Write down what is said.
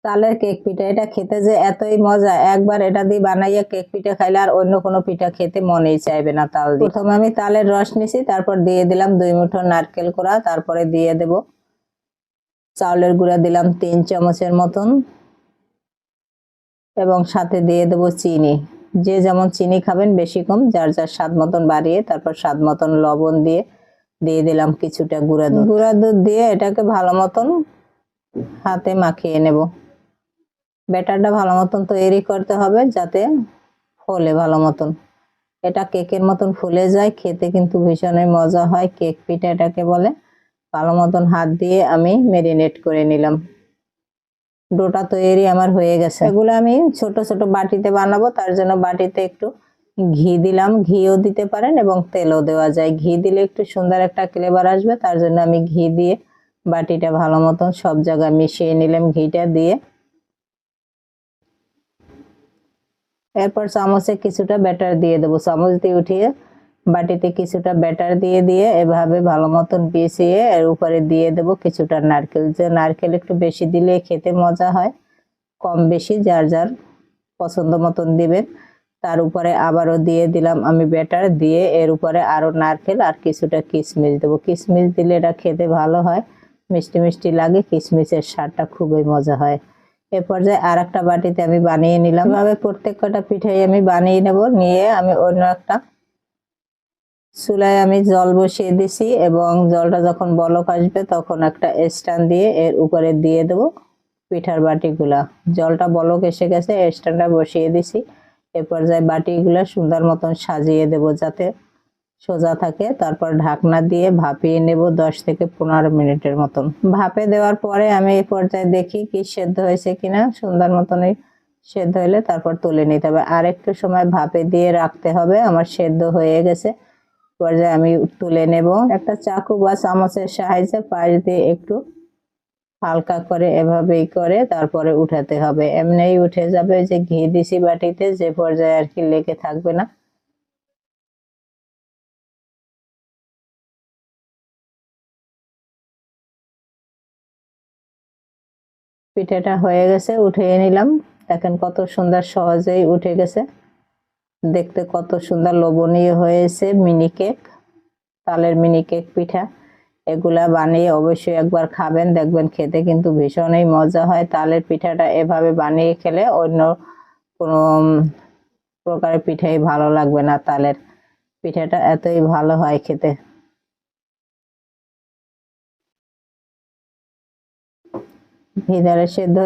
তালের কেক পিঠা, এটা খেতে যে এতই মজা, একবার এটা দিয়ে বানাইয়া কেক পিঠা খাইলে আর অন্য কোনো পিঠা খেতে মনেই চাইবে না। তাল দিয়ে প্রথমে আমি তালের রস নিছি, তারপর দিয়ে দিলাম 2 মুঠো নারকেল কোড়া, তারপরে দিয়ে দেব চাউলের গুঁড়া, দিলাম 3 চামচের মতন, এবং সাথে দিয়ে দেব চিনি। যে যেমন চিনি খাবেন বেশি কম যার যার স্বাদ মতন বাড়িয়ে, তারপর স্বাদ মতন লবণ দিয়ে দিলাম কিছুটা গুঁড়া দুধ। গুঁড়া দুধ দিয়ে এটাকে ভালো মতন হাতে মাখিয়ে নেব। ব্যাটারটা ভালো মতন তৈরি করতে হবে যাতে ফোলে ভালো মতন, এটা কেকের মতন ফুলে যায়, খেতে কিন্তু ভীষণই মজা হয়। কেক পিঠা এটাকে বলে। ভালো মতন হাত দিয়ে আমি ম্যারিনেট করে নিলাম। ডোটা তৈরি আমার হয়ে গেছে। এগুলো আমি ছোট ছোট বাটিতে বানাবো, তার জন্য বাটিতে একটু ঘি দিলাম। ঘিও দিতে পারেন এবং তেলও দেওয়া যায়। ঘি দিলে একটু সুন্দর একটা ফ্লেভার আসবে, তার জন্য আমি ঘি দিয়ে বাটিটা ভালো মতন সব জায়গায় মিশিয়ে নিলাম ঘিটা দিয়ে। এরপর চামচে কিছুটা ব্যাটার দিয়ে দেবো, চামচ দিয়ে উঠিয়ে বাটিতে কিছুটা ব্যাটার দিয়ে এভাবে ভালো মতন মিশিয়ে এর উপরে দিয়ে দেব কিছুটা নারকেল। যে নারকেল একটু বেশি দিলে খেতে মজা হয়, কম বেশি যার যার পছন্দ মতন দিবেন। তার উপরে আবারও দিয়ে দিলাম আমি ব্যাটার, দিয়ে এর উপরে আরো নারকেল আর কিছুটা কিশমিশ দেবো। কিশমিশ দিলে এটা খেতে ভালো হয়, মিষ্টি মিষ্টি লাগে, কিশমিশের স্বাদটা খুবই মজা হয়। এ পর্যায়ে আর একটা বাটিতে আমি বানিয়ে নিলাম। এভাবে প্রত্যেক কটা পিঠাই আমি বানিয়ে নেব। নিয়ে আমি অন্য একটা চুলায় আমি জল বসিয়ে দিছি, এবং জলটা যখন বলক আসবে তখন একটা স্ট্যান্ড দিয়ে এর উপরে দিয়ে দেবো পিঠার বাটিগুলা। জলটা বলক এসে গেছে, স্ট্যান্ডটা বসিয়ে দিছি। এ পর্যায়ে বাটিগুলা সুন্দর মতন সাজিয়ে দেব যাতে সোজা থাকে। তারপর ঢাকনা দিয়ে ভাপিয়ে নেব 10 থেকে 15 মিনিটের মতন। ভাপে দেওয়ার পরে আমি এই পর্যায়ে দেখি কি সেদ্ধ হয়েছে কিনা। সুন্দর মতনই সেদ্ধ হলে তারপর তুলে নিতে হবে। আর একটু সময় ভাপে দিয়ে রাখতে হবে। আমার সেদ্ধ হয়ে গেছে, পর্যায়ে আমি তুলে নেব। একটা চাকু বা চামচের সাহায্যে পাশ দিয়ে একটু হালকা করে এভাবেই করে তারপরে উঠাতে হবে। এমনিই উঠে যাবে, যে ঘি দিছি বাটিতে, যে পর্যায়ে আর কি লেগে থাকবে না। পিঠাটা হয়ে গেছে, উঠিয়ে নিলাম। দেখেন কত সুন্দর, সহজেই উঠে গেছে। দেখতে কত সুন্দর লোভনীয় হয়েছে মিনি কেক, তালের মিনি কেক পিঠা। এগুলা বানিয়ে অবশ্যই একবার খাবেন, দেখবেন খেতে কিন্তু ভীষণই মজা হয়। তালের পিঠাটা এভাবে বানিয়ে খেলে অন্য কোনো প্রকারের পিঠাই ভালো লাগবে না, তালের পিঠাটা এতই ভালো হয় খেতে। ভিতরে সেদ্ধ